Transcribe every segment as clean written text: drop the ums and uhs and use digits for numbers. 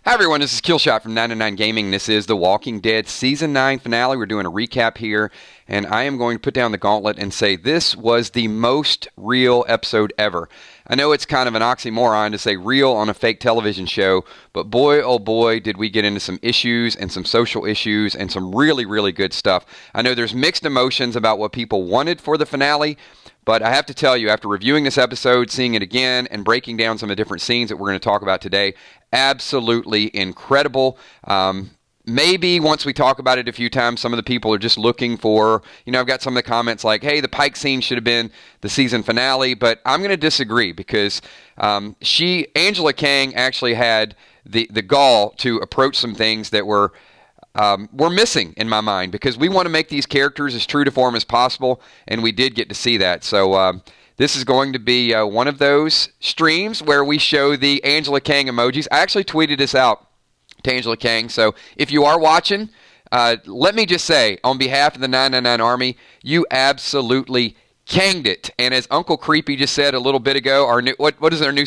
Hi everyone, this is Killshot from 99 Gaming. This is The Walking Dead Season 9 finale. We're doing a recap here, and I am going to put down the gauntlet and say this was the most real episode ever. I know it's kind of an oxymoron to say real on a fake television show, but boy, oh boy, did we get into some issues and some social issues and some really, really good stuff. I know there's mixed emotions about what people wanted for the finale, but I have to tell you, after reviewing this episode, seeing it again, and breaking down some of the different scenes that we're going to talk about today, absolutely incredible. Maybe once we talk about it a few times, some of the people are just looking for, I've got some of the comments like, hey, the Pike scene should have been the season finale, but I'm going to disagree because Angela Kang actually had the gall to approach some things that were missing in my mind, because we want to make these characters as true to form as possible, and we did get to see that. So this is going to be one of those streams where we show the Angela Kang emojis. I actually tweeted this out to Angela Kang, so if you are watching, let me just say, on behalf of the 999 Army, you absolutely kanged it. And as Uncle Creepy just said a little bit ago, our new what is our new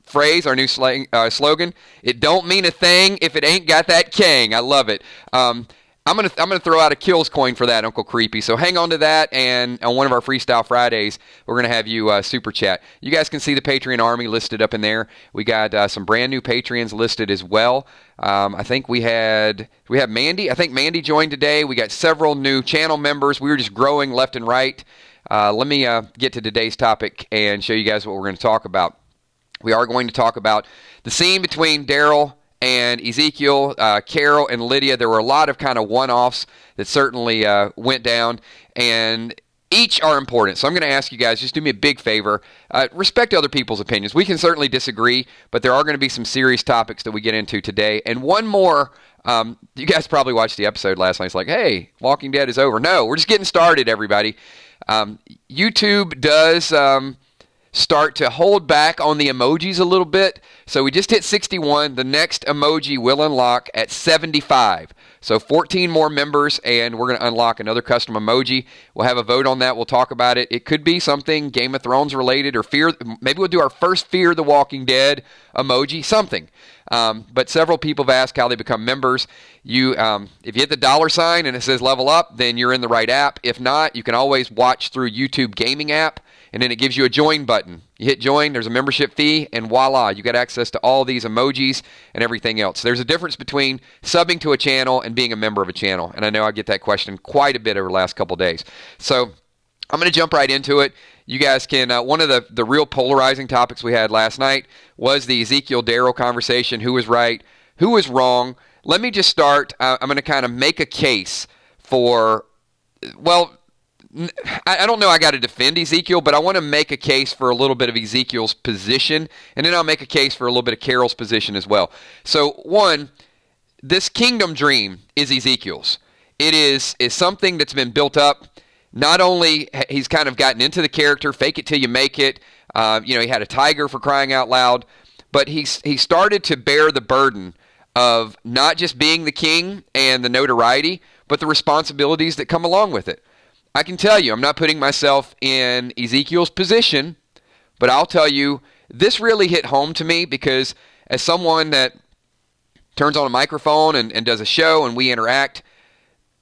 phrase, our new slogan? It don't mean a thing if it ain't got that Kang. I love it. I'm gonna throw out a kills coin for that, Uncle Creepy. So hang on to that, and on one of our Freestyle Fridays, we're gonna have you super chat. You guys can see the Patreon Army listed up in there. We got some brand new Patreons listed as well. I think we have Mandy. I think Mandy joined today. We got several new channel members. We were just growing left and right. Let me get to today's topic and show you guys what we're going to talk about. We are going to talk about the scene between Daryl and Ezekiel, Carol, and Lydia. There were a lot of kind of one-offs that certainly went down, and each are important. So I'm going to ask you guys, just do me a big favor. Respect other people's opinions. We can certainly disagree, but there are going to be some serious topics that we get into today. And one more, you guys probably watched the episode last night. It's like, hey, Walking Dead is over. No, we're just getting started, everybody. YouTube does start to hold back on the emojis a little bit. So we just hit 61. The next emoji will unlock at 75. So 14 more members, and we're going to unlock another custom emoji. We'll have a vote on that. We'll talk about it. It could be something Game of Thrones related, or fear. Maybe we'll do our first Fear the Walking Dead emoji, something. But several people have asked how they become members. If you hit the $ and it says level up, then you're in the right app. If not, you can always watch through YouTube Gaming app, and then it gives you a join button. You hit join, there's a membership fee, and voila, you got access to all these emojis and everything else. There's a difference between subbing to a channel and being a member of a channel, and I know I get that question quite a bit over the last couple days. So I'm going to jump right into it. You guys can, one of the real polarizing topics we had last night was the Ezekiel Darrow conversation. Who was right? Who was wrong? Let me just start. I'm going to kind of make a case for, well, I don't know I got to defend Ezekiel, but I want to make a case for a little bit of Ezekiel's position, and then I'll make a case for a little bit of Carol's position as well. So, one, this kingdom dream is Ezekiel's. It is something that's been built up. Not only he's kind of gotten into the character, fake it till you make it. He had a tiger, for crying out loud, but he started to bear the burden of not just being the king and the notoriety, but the responsibilities that come along with it. I can tell you, I'm not putting myself in Ezekiel's position, but I'll tell you, this really hit home to me because as someone that turns on a microphone and does a show and we interact,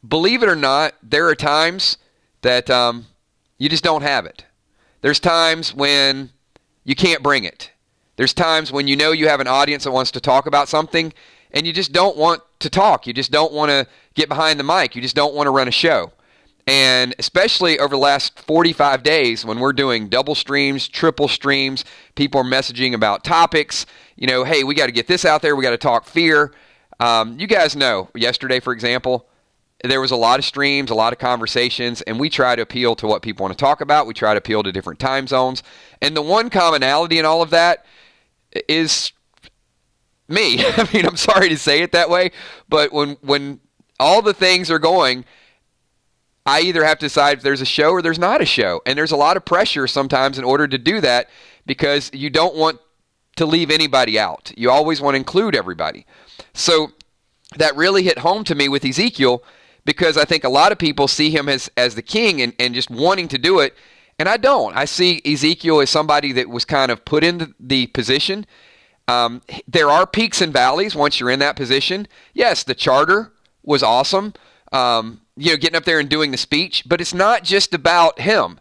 believe it or not, there are times that you just don't have it. There's times when you can't bring it. There's times when you have an audience that wants to talk about something and you just don't want to talk. You just don't want to get behind the mic. You just don't want to run a show. And especially over the last 45 days when we're doing double streams, triple streams, people are messaging about topics, hey, we got to get this out there. We got to talk fear. You guys know, yesterday, for example, there was a lot of streams, a lot of conversations, and we try to appeal to what people want to talk about. We try to appeal to different time zones. And the one commonality in all of that is me. I mean, I'm sorry to say it that way, but when all the things are going, I either have to decide if there's a show or there's not a show. And there's a lot of pressure sometimes in order to do that because you don't want to leave anybody out. You always want to include everybody. So that really hit home to me with Ezekiel because I think a lot of people see him as the king and just wanting to do it. And I don't. I see Ezekiel as somebody that was kind of put into the position There are peaks and valleys once you're in that position. Yes, the charter was awesome, getting up there and doing the speech, but it's not just about him.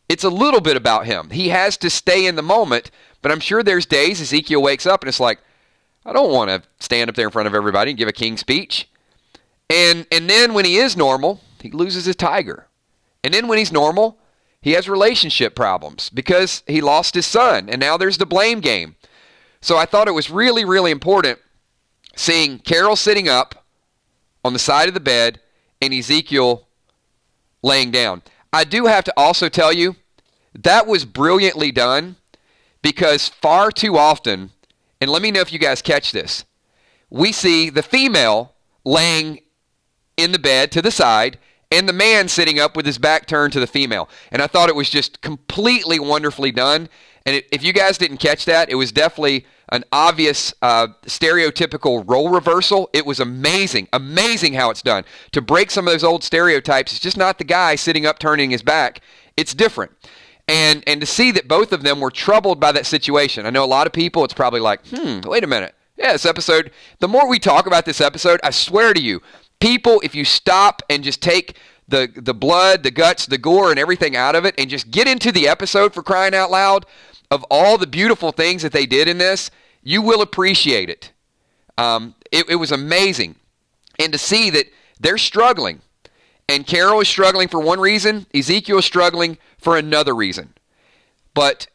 It's a little bit about him. He has to stay in the moment, but I'm sure there's days Ezekiel wakes up and it's like, I don't want to stand up there in front of everybody and give a king speech. And then when he is normal, he loses his tiger. And then when he's normal, he has relationship problems because he lost his son, and now there's the blame game. So I thought it was really, really important seeing Carol sitting up on the side of the bed and Ezekiel laying down. I do have to also tell you, that was brilliantly done because far too often, and let me know if you guys catch this, we see the female laying in the bed to the side and the man sitting up with his back turned to the female. And I thought it was just completely wonderfully done. And if you guys didn't catch that, it was definitely an obvious stereotypical role reversal. It was amazing how it's done. To break some of those old stereotypes, it's just not the guy sitting up turning his back. It's different. And to see that both of them were troubled by that situation. I know a lot of people, it's probably like, wait a minute. Yeah, this episode, the more we talk about this episode, I swear to you, people, if you stop and just take the blood, the guts, the gore, and everything out of it, and just get into the episode, for crying out loud, of all the beautiful things that they did in this, you will appreciate it. It was amazing. And to see that they're struggling, and Carol is struggling for one reason, Ezekiel is struggling for another reason. But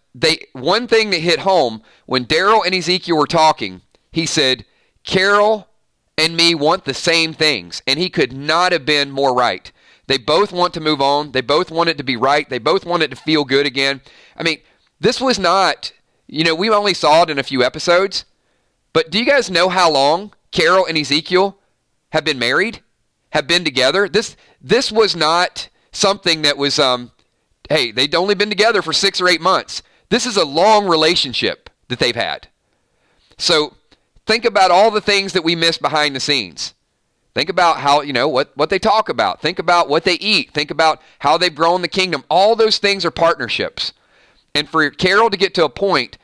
one thing that hit home, when Daryl and Ezekiel were talking, he said, Carol and me want the same things. And he could not have been more right. They both want to move on. They both want it to be right. They both want it to feel good again. I mean, this was not, we only saw it in a few episodes. But do you guys know how long Carol and Ezekiel have been married? Have been together? This was not something that was, hey, they'd only been together for 6 or 8 months. This is a long relationship that they've had. So think about all the things that we miss behind the scenes. Think about how, what they talk about. Think about what they eat. Think about how they've grown the kingdom. All those things are partnerships. And for Carol to get to a point,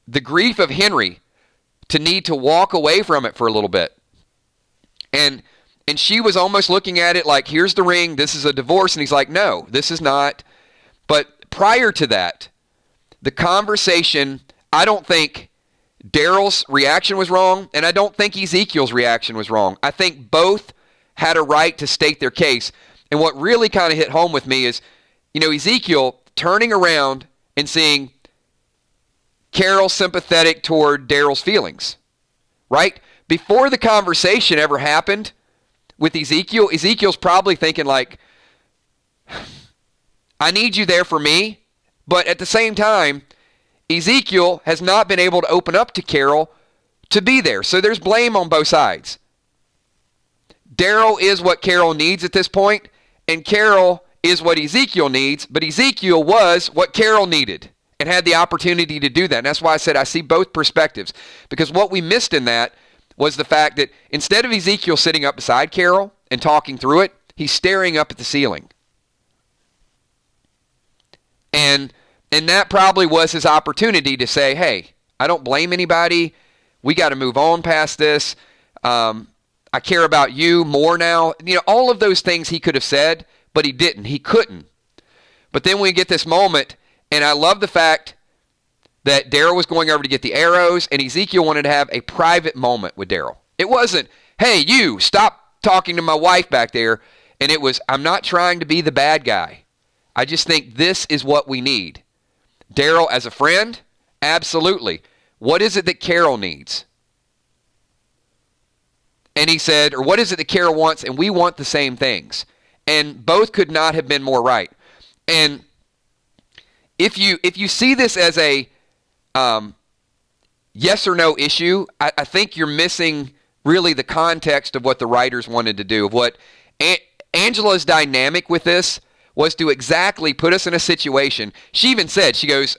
the grief of Henry, to need to walk away from it for a little bit. And she was almost looking at it like, here's the ring, this is a divorce. And he's like, no, this is not. But prior to that, the conversation, I don't think Daryl's reaction was wrong, and I don't think Ezekiel's reaction was wrong. I think both had a right to state their case. And what really kind of hit home with me is, Ezekiel turning around and seeing Carol sympathetic toward Daryl's feelings, right? Before the conversation ever happened with Ezekiel, Ezekiel's probably thinking like, I need you there for me. But at the same time, Ezekiel has not been able to open up to Carol to be there. So there's blame on both sides. Daryl is what Carol needs at this point, and Carol is what Ezekiel needs, but Ezekiel was what Carol needed and had the opportunity to do that. And that's why I said I see both perspectives, because what we missed in that was the fact that instead of Ezekiel sitting up beside Carol and talking through it, he's staring up at the ceiling. And that probably was his opportunity to say, hey, I don't blame anybody. We got to move on past this. I care about you more now. All of those things he could have said, but he didn't. He couldn't. But then we get this moment, and I love the fact that Daryl was going over to get the arrows, and Ezekiel wanted to have a private moment with Daryl. It wasn't, hey, you, stop talking to my wife back there. And it was, I'm not trying to be the bad guy. I just think this is what we need. Daryl as a friend? Absolutely. What is it that Carol needs? And he said, or what is it that Carol wants? And we want the same things. And both could not have been more right. And if you see this as a yes or no issue, I think you're missing really the context of what the writers wanted to do. Of what Angela's dynamic with this was to exactly put us in a situation. She even said, she goes,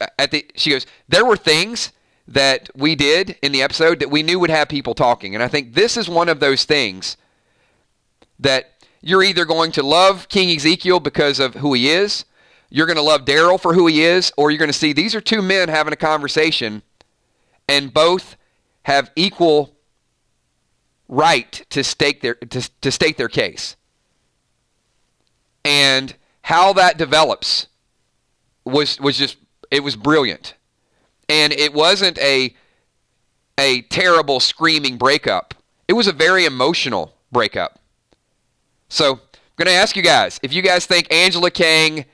there were things that we did in the episode that we knew would have people talking. And I think this is one of those things that you're either going to love King Ezekiel because of who he is, you're going to love Daryl for who he is, or you're going to see these are two men having a conversation, and both have equal right to state their case. And how that develops was brilliant. And it wasn't a terrible screaming breakup. It was a very emotional breakup. So I'm going to ask you guys, if you guys think Angela Kang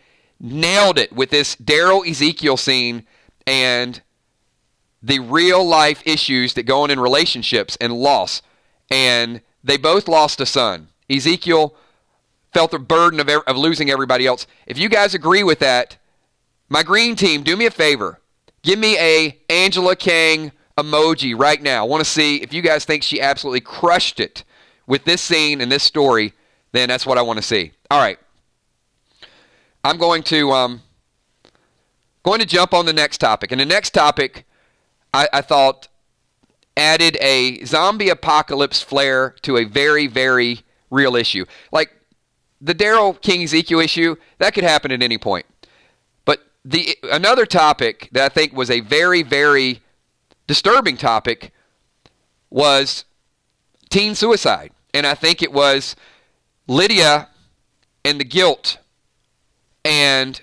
nailed it with this Daryl Ezekiel scene and the real life issues that go on in relationships and loss. And they both lost a son. Ezekiel felt the burden of losing everybody else. If you guys agree with that, my green team, do me a favor. Give me a Angela Kang emoji right now. I want to see if you guys think she absolutely crushed it with this scene and this story. Then that's what I want to see. All right. I'm going to jump on the next topic. And the next topic, I thought, added a zombie apocalypse flair to a very, very real issue. Like the Daryl King Ezekiel issue, that could happen at any point. But another topic that I think was a very, very disturbing topic was teen suicide. And I think it was Lydia and the guilt. And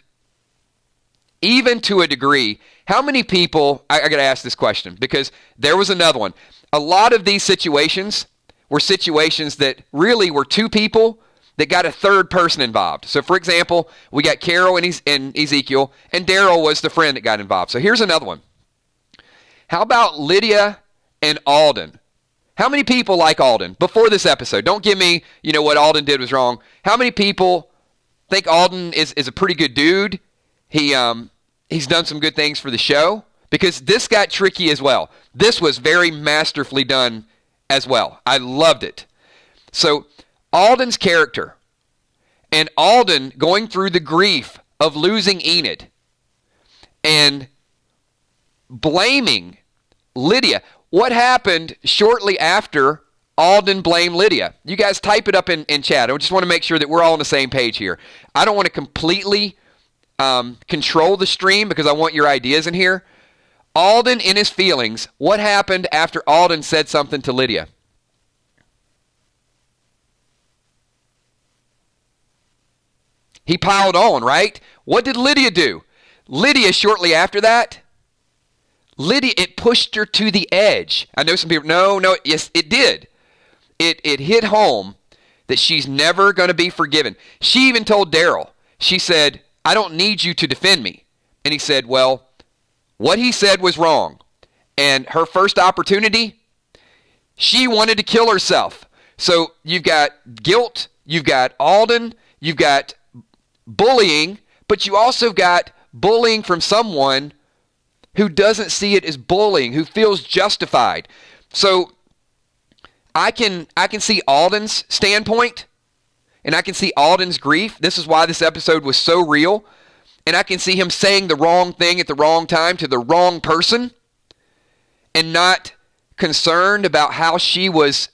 even to a degree, how many people, I got to ask this question because there was another one. A lot of these situations were situations that really were two people that got a third person involved. So for example, we got Carol and Ezekiel, and Daryl was the friend that got involved. So here's another one. How about Lydia and Alden? How many people like Alden before this episode? Don't give me, what Alden did was wrong. How many people think Alden is a pretty good dude? He's done some good things for the show, because this got tricky as well. This was very masterfully done as well. I loved it. So Alden's character and Alden going through the grief of losing Enid and blaming Lydia. What happened shortly after Alden blamed Lydia? You guys type it up in chat. I just want to make sure that we're all on the same page here. I don't want to completely control the stream because I want your ideas in here. Alden in his feelings. What happened after Alden said something to Lydia? He piled on, right? What did Lydia do? Lydia, shortly after that, it pushed her to the edge. I know some people, no, yes, it did. It hit home that she's never going to be forgiven. She even told Daryl, she said, I don't need you to defend me. And he said, well, what he said was wrong. And her first opportunity, she wanted to kill herself. So you've got guilt, you've got Alden, you've got bullying, but you also got bullying from someone who doesn't see it as bullying, who feels justified. So I can see Alden's standpoint, and I can see Alden's grief. This is why this episode was so real. And I can see him saying the wrong thing at the wrong time to the wrong person and not concerned about how she was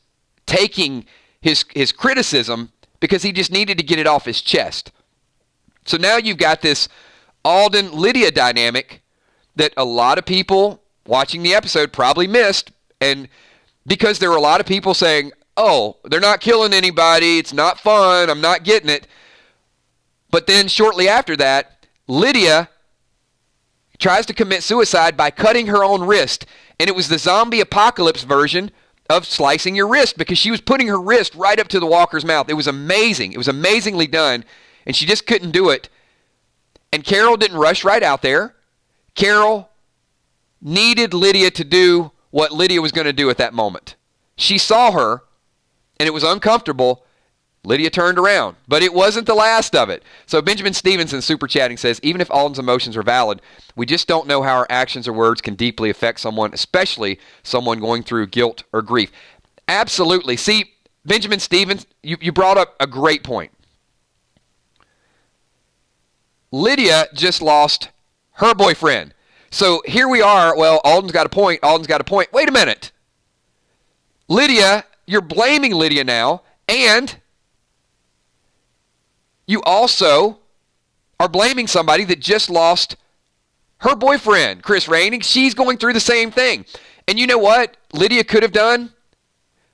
taking his criticism, because he just needed to get it off his chest. So now you've got this Alden-Lydia dynamic that a lot of people watching the episode probably missed, and because there were a lot of people saying, oh, they're not killing anybody, it's not fun, I'm not getting it. But then shortly after that, Lydia tries to commit suicide by cutting her own wrist, and it was the zombie apocalypse version of slicing your wrist, because she was putting her wrist right up to the walker's mouth. It was amazing. It was amazingly done, and she just couldn't do it. And Carol didn't rush right out there. Carol needed Lydia to do what Lydia was going to do at that moment. She saw her, and it was uncomfortable. Lydia turned around, but it wasn't the last of it. So Benjamin Stevenson, super chatting, says, even if Alden's emotions are valid, we just don't know how our actions or words can deeply affect someone, especially someone going through guilt or grief. Absolutely. See, Benjamin Stevens, you brought up a great point. Lydia just lost her boyfriend. So here we are. Well, Alden's got a point. Wait a minute. Lydia, you're blaming Lydia now, and you also are blaming somebody that just lost Her boyfriend, Chris Rainey, she's going through the same thing. And you know what Lydia could have done?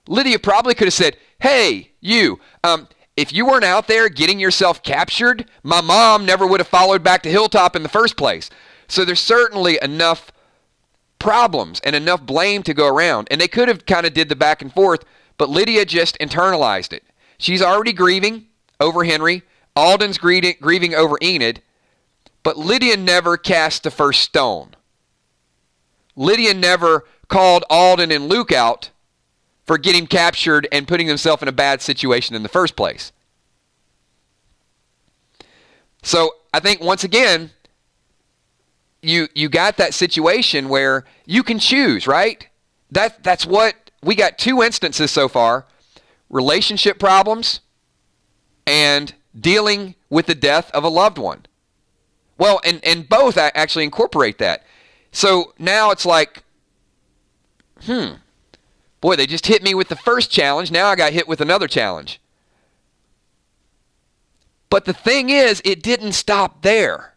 Lydia probably could have said, hey, you, if you weren't out there getting yourself captured, my mom never would have followed back to Hilltop in the first place. So there's certainly enough problems and enough blame to go around. And they could have kind of did the back and forth, but Lydia just internalized it. She's already grieving over Henry. Alden's grieving over Enid. But Lydia never cast the first stone. Lydia never called Alden and Luke out for getting captured and putting themselves in a bad situation in the first place. So I think once again, you got that situation where you can choose, right? That's what we got. Two instances so far: relationship problems and dealing with the death of a loved one. Well, and both actually incorporate that. So now it's like, boy, they just hit me with the first challenge. Now I got hit with another challenge. But the thing is, it didn't stop there.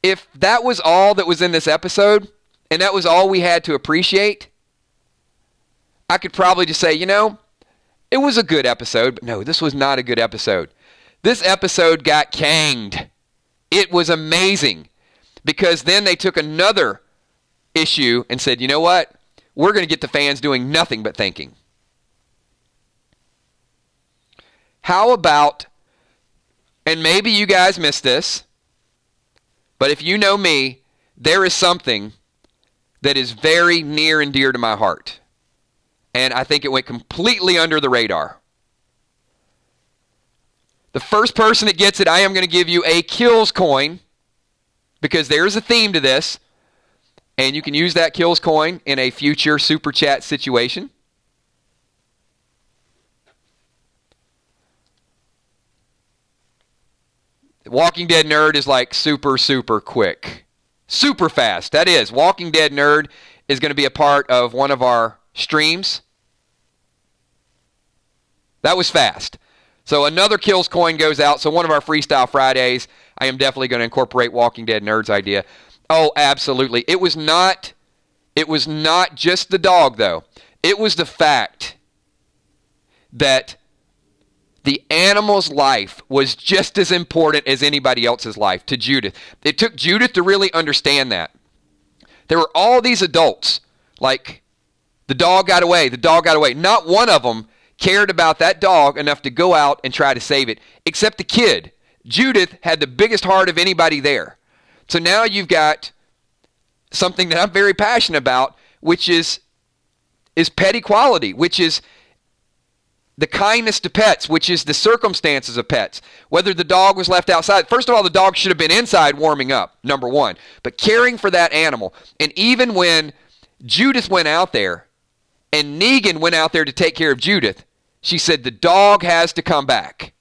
If that was all that was in this episode, and that was all we had to appreciate, I could probably just say, it was a good episode. But no, this was not a good episode. This episode got Kanged. It was amazing, because then they took another issue and said, you know what? We're going to get the fans doing nothing but thinking. How about, and maybe you guys missed this, but if you know me, there is something that is very near and dear to my heart. And I think it went completely under the radar. The first person that gets it, I am going to give you a Kills coin, because there is a theme to this, and you can use that Kills coin in a future Super Chat situation. Walking Dead Nerd is like super, super quick. Super fast. That is, Walking Dead Nerd is going to be a part of one of our streams. That was fast. So another Kills coin goes out. So one of our Freestyle Fridays, I am definitely going to incorporate Walking Dead Nerd's idea. Oh, absolutely. It was not just the dog, though. It was the fact that the animal's life was just as important as anybody else's life to Judith. It took Judith to really understand that. There were all these adults, like, the dog got away, the dog got away. Not one of them cared about that dog enough to go out and try to save it, except the kid. Judith had the biggest heart of anybody there. So now you've got something that I'm very passionate about, which is pet equality, which is the kindness to pets, which is the circumstances of pets. Whether the dog was left outside. First of all, the dog should have been inside warming up, number one. But caring for that animal. And even when Judith went out there and Negan went out there to take care of Judith, she said the dog has to come back.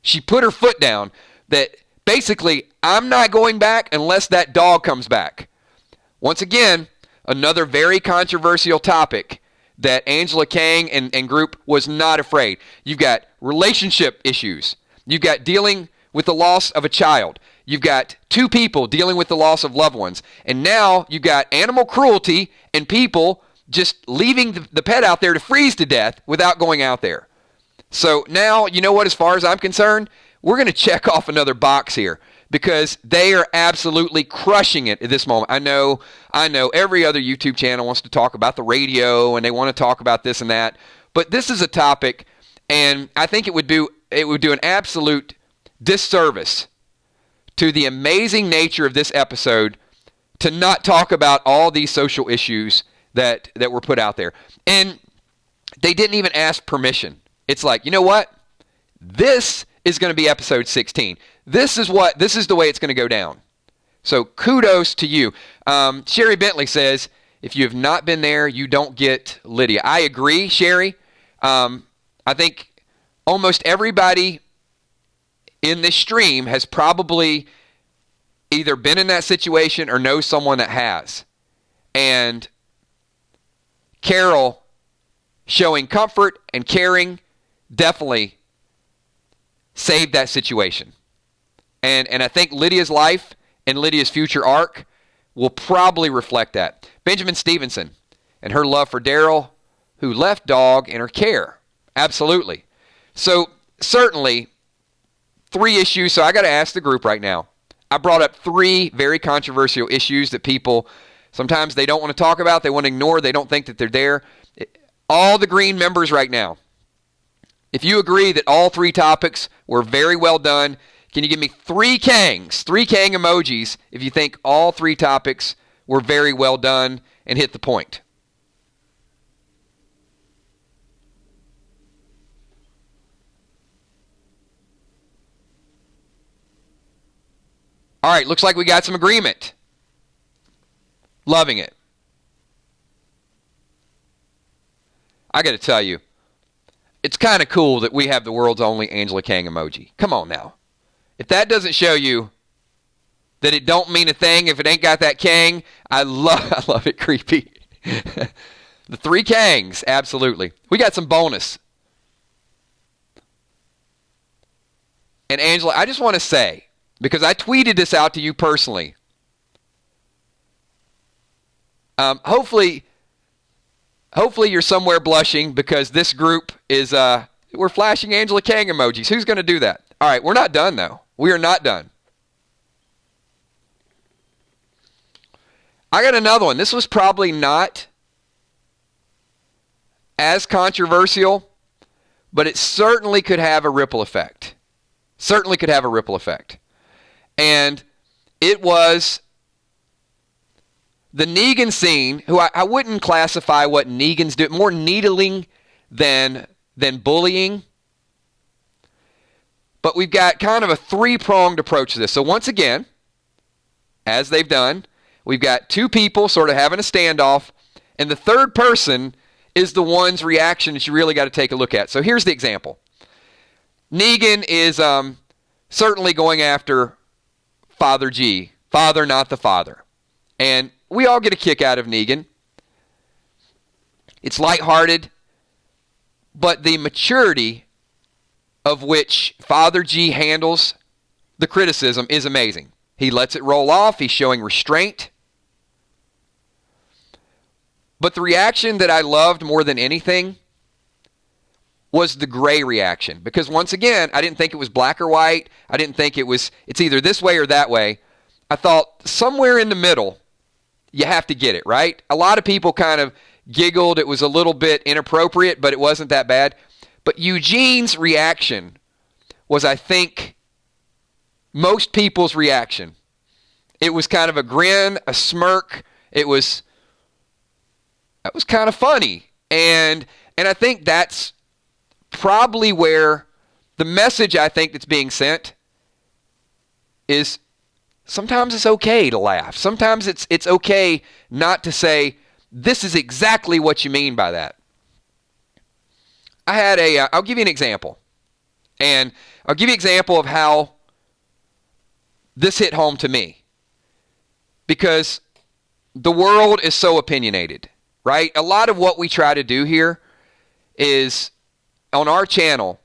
She put her foot down that basically, I'm not going back unless that dog comes back. Once again, another very controversial topic that Angela Kang and group was not afraid. You've got relationship issues. You've got dealing with the loss of a child. You've got two people dealing with the loss of loved ones. And now you've got animal cruelty and people just leaving the pet out there to freeze to death without going out there. So now, you know what, as far as I'm concerned, we're going to check off another box here, because they are absolutely crushing it at this moment. I know every other YouTube channel wants to talk about the radio and they want to talk about this and that, but this is a topic, and I think it would do an absolute disservice to the amazing nature of this episode to not talk about all these social issues that were put out there. And they didn't even ask permission. It's like, you know what? This is going to be episode 16. This is the way it's going to go down. So kudos to you. Sherry Bentley says, if you have not been there, you don't get Lydia. I agree, Sherry. I think almost everybody in this stream has probably either been in that situation or knows someone that has. And Carol showing comfort and caring definitely saved that situation. And I think Lydia's life in Lydia's future arc will probably reflect that. Benjamin Stevenson and her love for Daryl, who left Dog in her care. Absolutely. So certainly 3 issues. So I got to ask the group right now. I brought up 3 very controversial issues that people sometimes they don't want to talk about. They want to ignore. They don't think that they're there. All the green members right now, if you agree that all 3 topics were very well done, can you give me 3 Kangs, 3 Kang emojis if you think all 3 topics were very well done and hit the point? All right, looks like we got some agreement. Loving it. I got to tell you, it's kind of cool that we have the world's only Angela Kang emoji. Come on now. If that doesn't show you that it don't mean a thing if it ain't got that Kang, I love it, creepy. The 3 Kangs, absolutely. We got some bonus. And Angela, I just want to say, because I tweeted this out to you personally, hopefully you're somewhere blushing because this group is, we're flashing Angela Kang emojis. Who's going to do that? All right, we're not done, though. We are not done. I got another one. This was probably not as controversial, but it certainly could have a ripple effect. Certainly could have a ripple effect. And it was the Negan scene, who I wouldn't classify what Negan's doing, more needling than bullying. But we've got kind of a 3-pronged approach to this. So once again, as they've done, we've got 2 people sort of having a standoff, and the third person is the one's reaction that you really got to take a look at. So here's the example. Negan is certainly going after Father G. Father, not the father. And we all get a kick out of Negan. It's lighthearted, but the maturity of which Father G handles the criticism is amazing. He lets it roll off. He's showing restraint. But the reaction that I loved more than anything was the gray reaction. Because once again, I didn't think it was black or white. I didn't think it's either this way or that way. I thought somewhere in the middle, you have to get it, right? A lot of people kind of giggled. It was a little bit inappropriate, but it wasn't that bad. But Eugene's reaction was, I think, most people's reaction. It was kind of a grin, a smirk. That was kind of funny. And I think that's probably where the message I think that's being sent is sometimes it's okay to laugh. Sometimes it's okay not to say, this is exactly what you mean by that. I had I'll give you an example. And I'll give you an example of how this hit home to me. Because the world is so opinionated, right? A lot of what we try to do here is on our channel.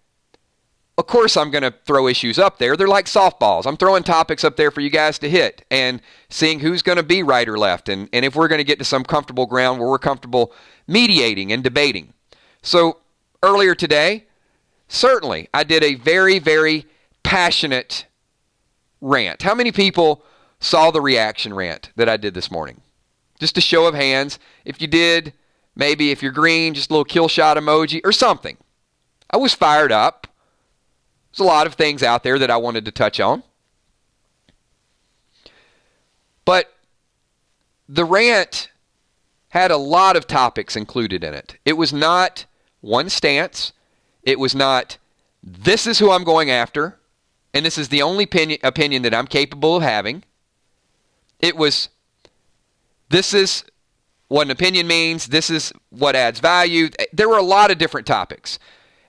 Of course, I'm going to throw issues up there. They're like softballs. I'm throwing topics up there for you guys to hit and seeing who's going to be right or left. And if we're going to get to some comfortable ground where we're comfortable mediating and debating. So earlier today, certainly, I did a very, very passionate rant. How many people saw the reaction rant that I did this morning? Just a show of hands. If you did, maybe if you're green, just a little kill shot emoji or something. I was fired up. There's a lot of things out there that I wanted to touch on. But the rant had a lot of topics included in it. It was not one stance. It was not, this is who I'm going after, and this is the only opinion that I'm capable of having. It was, this is what an opinion means. This is what adds value. There were a lot of different topics.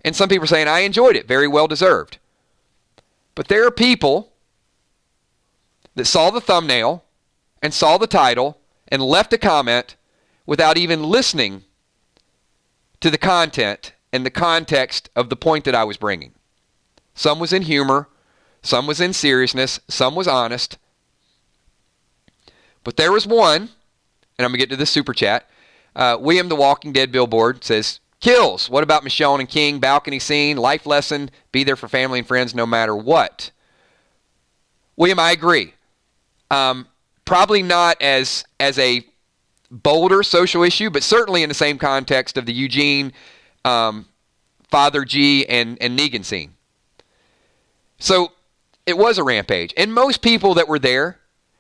And some people are saying, I enjoyed it. Very well deserved. But there are people that saw the thumbnail and saw the title and left a comment without even listening to the content and the context of the point that I was bringing. Some was in humor. Some was in seriousness. Some was honest. But there was one, and I'm going to get to this super chat. William the Walking Dead billboard says, kills. What about Michonne and King? Balcony scene, life lesson, be there for family and friends no matter what. William, I agree. Probably not as a bolder social issue, but certainly in the same context of the Eugene, Father G, and Negan scene. So it was a rampage. And most people that were there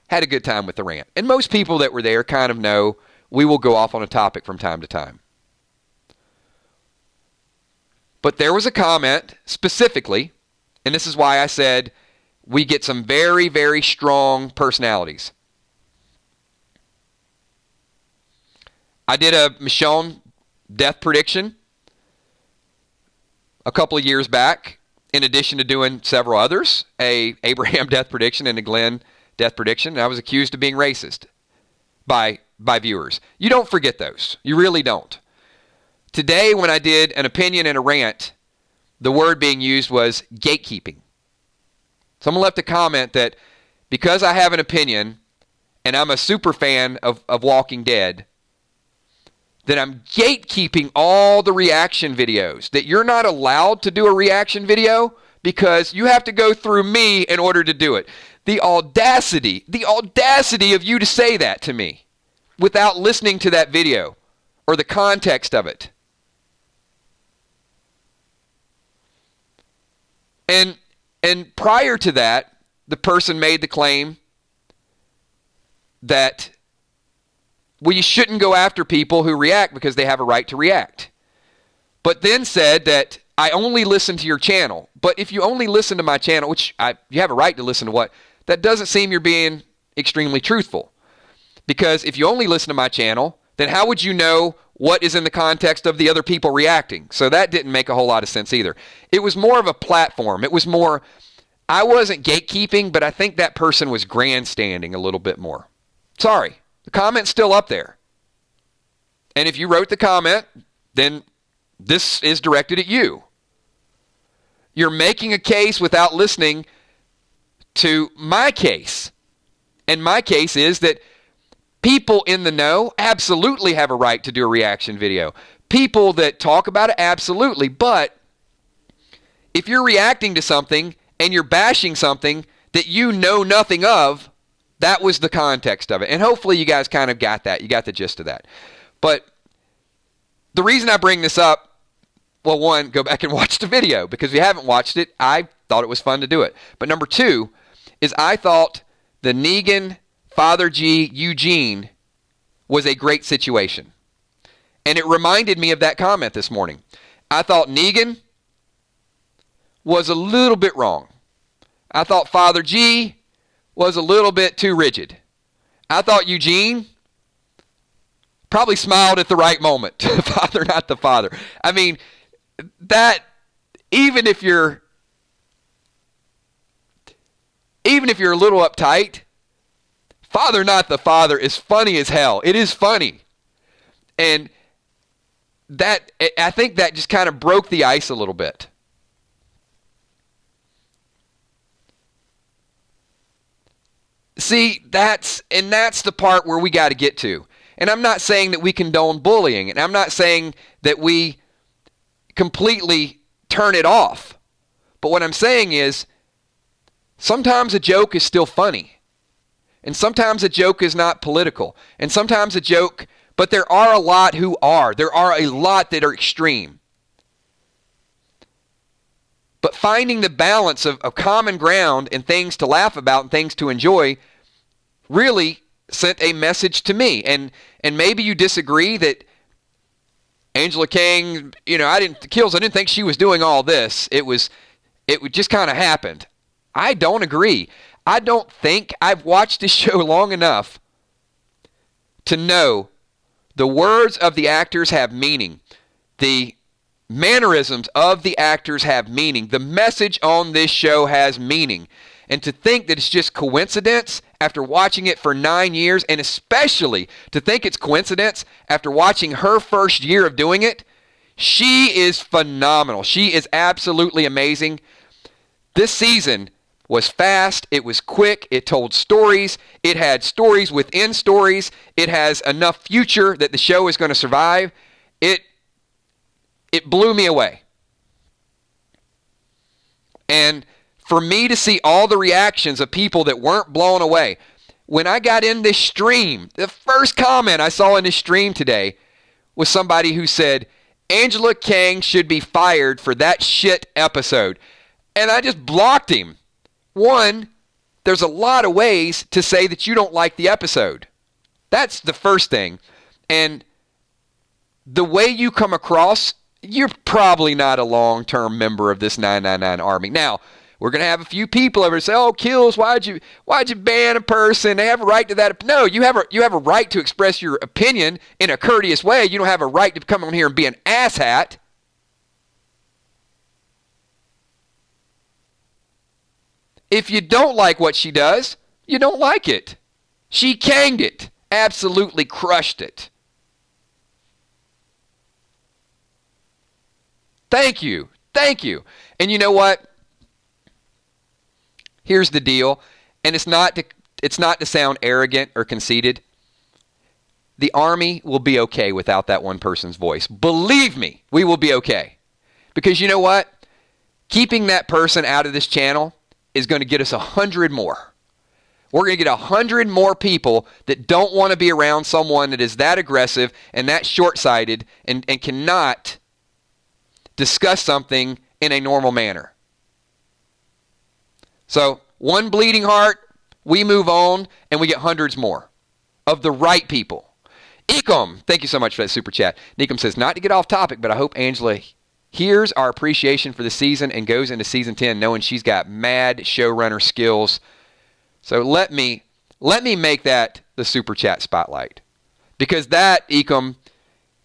had a good time with the rant. And most people that were there kind of know we will go off on a topic from time to time. But there was a comment specifically, and this is why I said we get some very, very strong personalities. I did a Michonne death prediction a couple of years back, in addition to doing several others, a Abraham death prediction and a Glenn death prediction, and I was accused of being racist by viewers. You don't forget those. You really don't. Today, when I did an opinion and a rant, the word being used was gatekeeping. Someone left a comment that because I have an opinion and I'm a super fan of Walking Dead, that I'm gatekeeping all the reaction videos, that you're not allowed to do a reaction video because you have to go through me in order to do it. The audacity of you to say that to me without listening to that video or the context of it. And prior to that, the person made the claim that you shouldn't go after people who react because they have a right to react. But then said that I only listen to your channel. But if you only listen to my channel, you have a right to listen to what, that doesn't seem you're being extremely truthful. Because if you only listen to my channel, then how would you know what is in the context of the other people reacting? So that didn't make a whole lot of sense either. It was more of a platform. It was more, I wasn't gatekeeping, but I think that person was grandstanding a little bit more. Sorry, the comment's still up there. And if you wrote the comment, then this is directed at you. You're making a case without listening to my case. And my case is that people in the know absolutely have a right to do a reaction video. People that talk about it, absolutely. But if you're reacting to something and you're bashing something that you know nothing of, that was the context of it. And hopefully you guys kind of got that. You got the gist of that. But the reason I bring this up, well, one, go back and watch the video. Because if you haven't watched it, I thought it was fun to do it. But number two is I thought the Negan Father G Eugene was a great situation. And it reminded me of that comment this morning. I thought Negan was a little bit wrong. I thought Father G was a little bit too rigid. I thought Eugene probably smiled at the right moment. Father, not the father. I mean, that even if you're a little uptight, Father, not the father is funny as hell. It is funny. And that, I think that just kind of broke the ice a little bit. See, that's the part where we got to get to. And I'm not saying that we condone bullying, and I'm not saying that we completely turn it off. But what I'm saying is, sometimes a joke is still funny. And sometimes a joke is not political. And sometimes a joke, but there are a lot who are. There are a lot that are extreme. But finding the balance of common ground and things to laugh about and things to enjoy really sent a message to me. And maybe you disagree that Angela Kang, I didn't think she was doing all this. It just kind of happened. I don't agree. I don't think I've watched this show long enough to know the words of the actors have meaning. The mannerisms of the actors have meaning. The message on this show has meaning. And to think that it's just coincidence after watching it for 9 years, and especially to think it's coincidence after watching her first year of doing it, she is phenomenal. She is absolutely amazing. This season, was fast. It was quick. It told stories. It had stories within stories. It has enough future that the show is going to survive. It blew me away. And for me to see all the reactions of people that weren't blown away, when I got in this stream, the first comment I saw in this stream today was somebody who said, Angela Kang should be fired for that shit episode. And I just blocked him. One, there's a lot of ways to say that you don't like the episode. That's the first thing. And the way you come across, you're probably not a long-term member of this 999 army. Now, we're going to have a few people over say, oh, Kills, why'd you ban a person? They have a right to that. No, you have a right to express your opinion in a courteous way. You don't have a right to come on here and be an asshat. If you don't like what she does, you don't like it. She Kanged it. Absolutely crushed it. Thank you. Thank you. And you know what? Here's the deal, and it's not to sound arrogant or conceited. The army will be okay without that one person's voice. Believe me, we will be okay. Because you know what? Keeping that person out of this channel is going to get us 100 more. We're going to get 100 more people that don't want to be around someone that is that aggressive and that short-sighted and cannot discuss something in a normal manner. So, one bleeding heart, we move on, and we get hundreds more of the right people. Ekom, thank you so much for that super chat. Ekom says, not to get off topic, but I hope Angela hears our appreciation for the season and goes into season 10 knowing she's got mad showrunner skills. So let me make that the super chat spotlight. Because that, Ekom,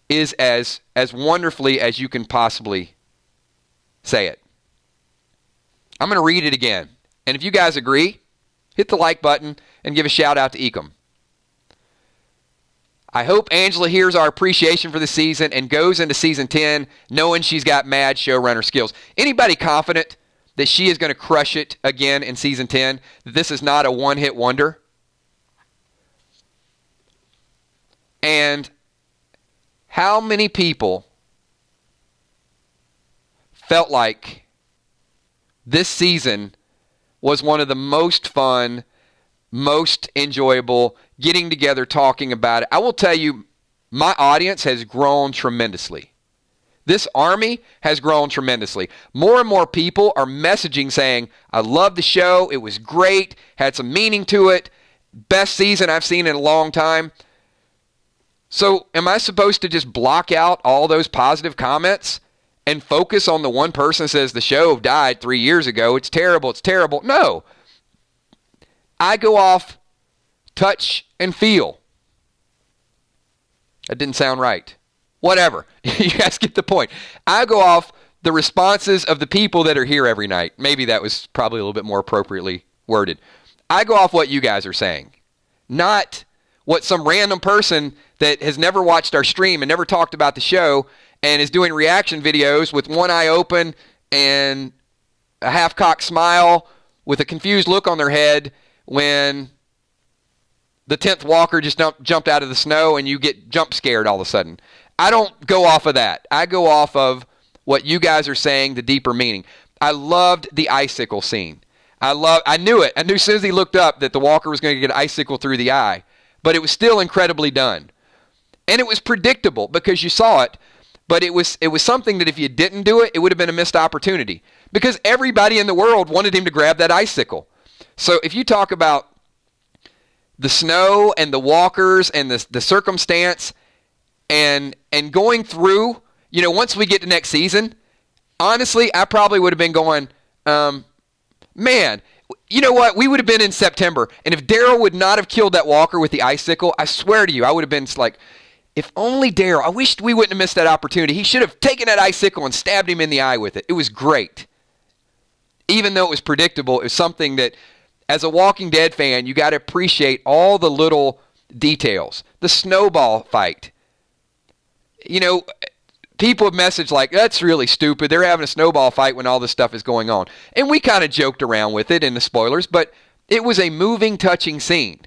is as wonderfully as you can possibly say it. I'm going to read it again. And if you guys agree, hit the like button and give a shout out to Ekom. I hope Angela hears our appreciation for the season and goes into season 10 knowing she's got mad showrunner skills. Anybody confident that she is going to crush it again in season 10? That this is not a one-hit wonder? And how many people felt like this season was one of the most fun, most enjoyable, getting together, talking about it? I will tell you, my audience has grown tremendously. This army has grown tremendously. More and more people are messaging saying, I love the show, it was great, had some meaning to it, best season I've seen in a long time. So am I supposed to just block out all those positive comments and focus on the one person that says the show died 3 years ago, it's terrible, it's terrible? No. I go off touch and feel. That didn't sound right. Whatever. You guys get the point. I go off the responses of the people that are here every night. Maybe that was probably a little bit more appropriately worded. I go off what you guys are saying, not what some random person that has never watched our stream and never talked about the show and is doing reaction videos with one eye open and a half-cocked smile with a confused look on their head when the 10th walker just jumped out of the snow and you get jump scared all of a sudden. I don't go off of that. I go off of what you guys are saying, the deeper meaning. I loved the icicle scene. I knew it. I knew as soon as he looked up that the walker was going to get an icicle through the eye. But it was still incredibly done. And it was predictable because you saw it. But it was something that if you didn't do it, it would have been a missed opportunity. Because everybody in the world wanted him to grab that icicle. So if you talk about the snow and the walkers and the circumstance and going through, once we get to next season, honestly, I probably would have been going, man, you know what? We would have been in September. And if Daryl would not have killed that walker with the icicle, I swear to you, I would have been like, if only Daryl, I wished we wouldn't have missed that opportunity. He should have taken that icicle and stabbed him in the eye with it. It was great. Even though it was predictable, it was something that, as a Walking Dead fan, you got to appreciate all the little details. The snowball fight. people have messaged like, that's really stupid. They're having a snowball fight when all this stuff is going on. And we kind of joked around with it in the spoilers, but it was a moving, touching scene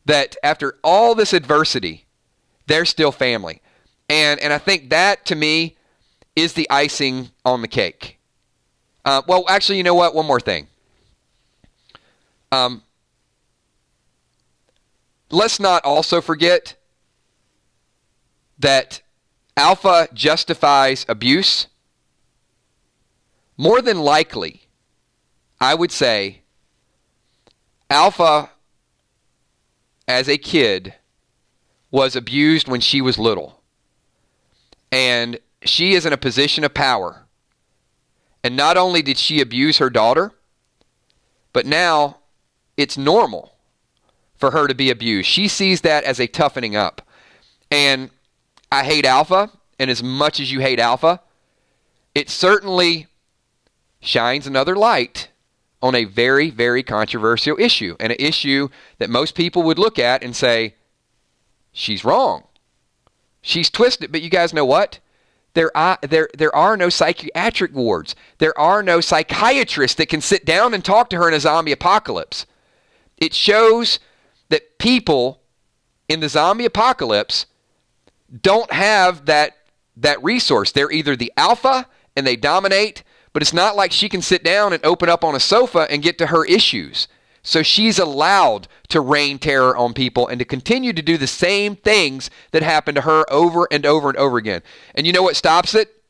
that after all this adversity, they're still family. And I think that, to me, is the icing on the cake. Well, actually, you know what? One more thing. Let's not also forget that Alpha justifies abuse. More than likely, I would say, Alpha, as a kid, was abused when she was little. And she is in a position of power. And not only did she abuse her daughter, but now it's normal for her to be abused. She sees that as a toughening up. And I hate Alpha, and as much as you hate Alpha, it certainly shines another light on a very, very controversial issue, and an issue that most people would look at and say, she's wrong. She's twisted. But you guys know what? There are no psychiatric wards. There are no psychiatrists that can sit down and talk to her in a zombie apocalypse. It shows that people in the zombie apocalypse don't have that resource. They're either the alpha and they dominate, but it's not like she can sit down and open up on a sofa and get to her issues. So she's allowed to rain terror on people and to continue to do the same things that happened to her over and over and over again. And you know what stops it?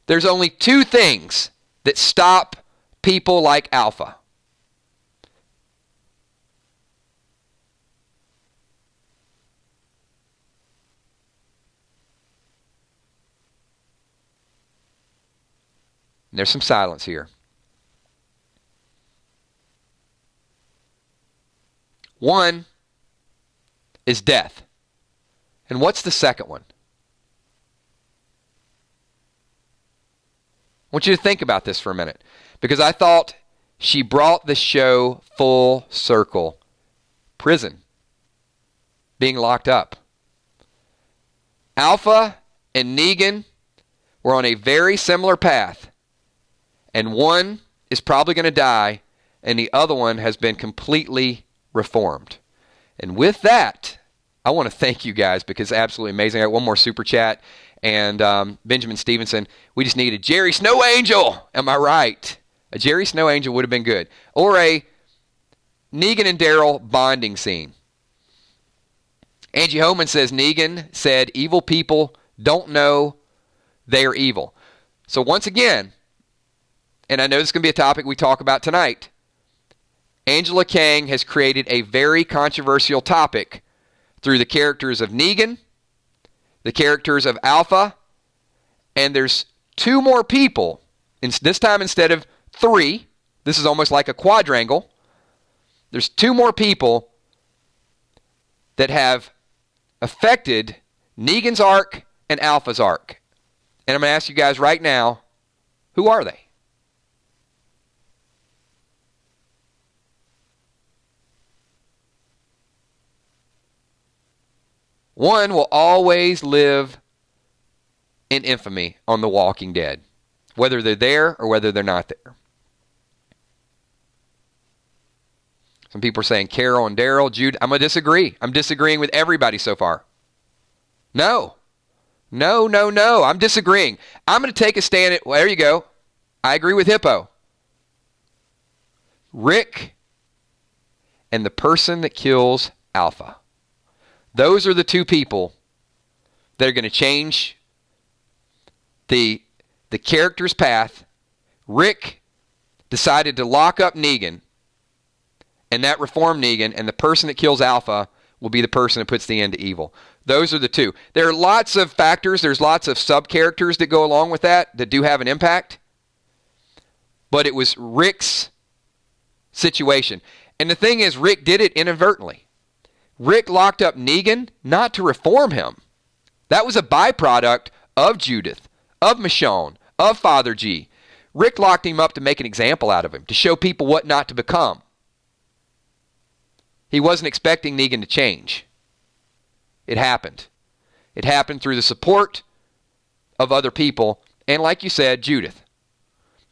There's only two things that stop people like Alpha. There's some silence here. One is death. And what's the second one? I want you to think about this for a minute, because I thought she brought the show full circle. Prison. Being locked up. Alpha and Negan were on a very similar path. And one is probably going to die, and the other one has been completely reformed. And with that, I want to thank you guys, because it's absolutely amazing. I got one more super chat. And Benjamin Stevenson, we just need a Jerry Snow Angel. Am I right? A Jerry Snow Angel would have been good. Or a Negan and Daryl bonding scene. Angie Homan says, Negan said, evil people don't know they're evil. So once again, and I know this is going to be a topic we talk about tonight, Angela Kang has created a very controversial topic through the characters of Negan, the characters of Alpha, and there's two more people, this time instead of three. This is almost like a quadrangle. There's two more people that have affected Negan's arc and Alpha's arc. And I'm going to ask you guys right now, who are they? One will always live in infamy on The Walking Dead, whether they're there or whether they're not there. Some people are saying Carol and Daryl, Jude. I'm going to disagree. I'm disagreeing with everybody so far. No. I'm disagreeing. I'm going to take a stand at, well, there you go. I agree with Hippo. Rick and the person that kills Alpha. Those are the two people that are going to change the character's path. Rick decided to lock up Negan, and that reformed Negan, and the person that kills Alpha will be the person that puts the end to evil. Those are the two. There are lots of factors. There's lots of sub-characters that go along with that do have an impact. But it was Rick's situation. And the thing is, Rick did it inadvertently. Rick locked up Negan not to reform him. That was a byproduct of Judith, of Michonne, of Father G. Rick locked him up to make an example out of him, to show people what not to become. He wasn't expecting Negan to change. It happened. It happened through the support of other people. And like you said, Judith,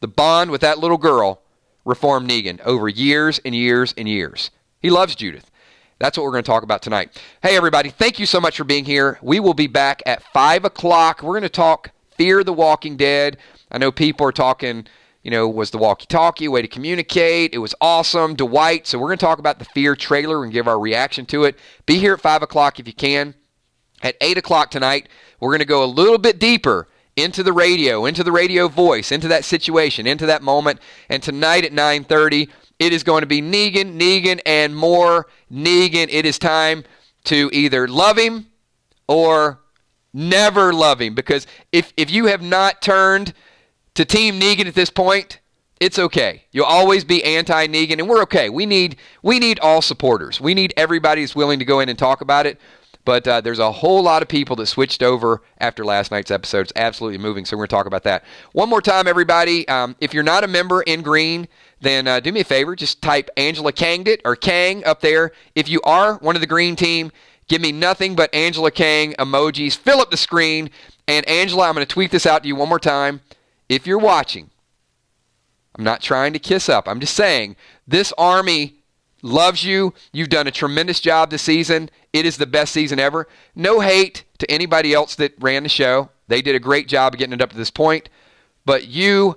the bond with that little girl reformed Negan over years and years and years. He loves Judith. That's what we're going to talk about tonight. Hey, everybody, thank you so much for being here. We will be back at 5 o'clock. We're going to talk Fear the Walking Dead. I know people are talking, was the walkie-talkie a way to communicate? It was awesome. Dwight. So we're going to talk about the Fear trailer and give our reaction to it. Be here at 5 o'clock if you can. At 8 o'clock tonight, we're going to go a little bit deeper into the radio voice, into that situation, into that moment. And tonight at 9:30, it is going to be Negan, and more Negan. It is time to either love him or never love him. Because if you have not turned to Team Negan at this point, it's okay. You'll always be anti-Negan, and we're okay. We need all supporters. We need everybody who's willing to go in and talk about it. But there's a whole lot of people that switched over after last night's episode. It's absolutely moving, so we're going to talk about that. One more time, everybody. If you're not a member in green, then do me a favor. Just type Angela Kanged it or Kang up there. If you are one of the green team, give me nothing but Angela Kang emojis. Fill up the screen. And Angela, I'm going to tweet this out to you one more time. If you're watching, I'm not trying to kiss up. I'm just saying this army loves you. You've done a tremendous job this season. It is the best season ever. No hate to anybody else that ran the show. They did a great job of getting it up to this point. But you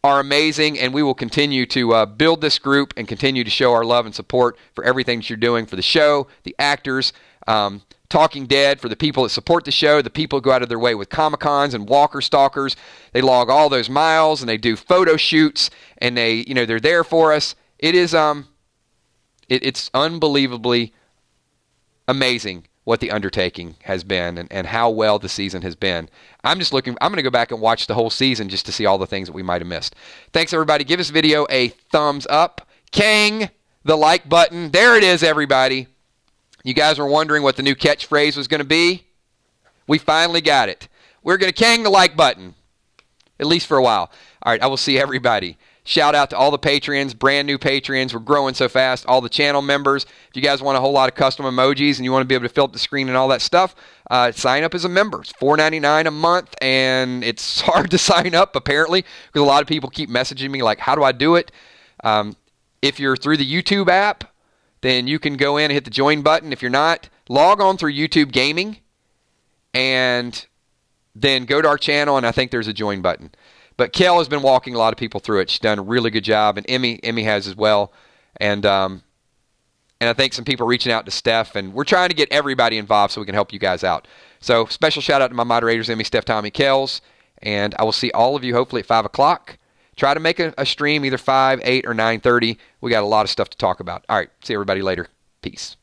are amazing, and we will continue to build this group and continue to show our love and support for everything that you're doing for the show, the actors, Talking Dead, for the people that support the show, the people who go out of their way with Comic-Cons and Walker Stalkers. They log all those miles, and they do photo shoots, and they're there for us. It is it's unbelievably amazing what the undertaking has been and how well the season has been. I'm going to go back and watch the whole season just to see all the things that we might have missed. Thanks, everybody. Give this video a thumbs up. Kang the like button. There it is, everybody. You guys were wondering what the new catchphrase was going to be? We finally got it. We're going to Kang the like button, at least for a while. All right, I will see everybody. Shout out to all the Patreons, brand new Patreons. We're growing so fast. All the channel members. If you guys want a whole lot of custom emojis and you want to be able to fill up the screen and all that stuff, sign up as a member. It's $4.99 a month, and it's hard to sign up, apparently, because a lot of people keep messaging me like, how do I do it? If you're through the YouTube app, then you can go in and hit the join button. If you're not, log on through YouTube Gaming, and then go to our channel, and I think there's a join button. But Kel has been walking a lot of people through it. She's done a really good job, and Emmy has as well. And I think some people are reaching out to Steph, and we're trying to get everybody involved so we can help you guys out. So special shout out to my moderators, Emmy, Steph, Tommy, Kels, and I will see all of you hopefully at 5 o'clock. Try to make a stream either 5, 8, or 9:30. We got a lot of stuff to talk about. All right, see everybody later. Peace.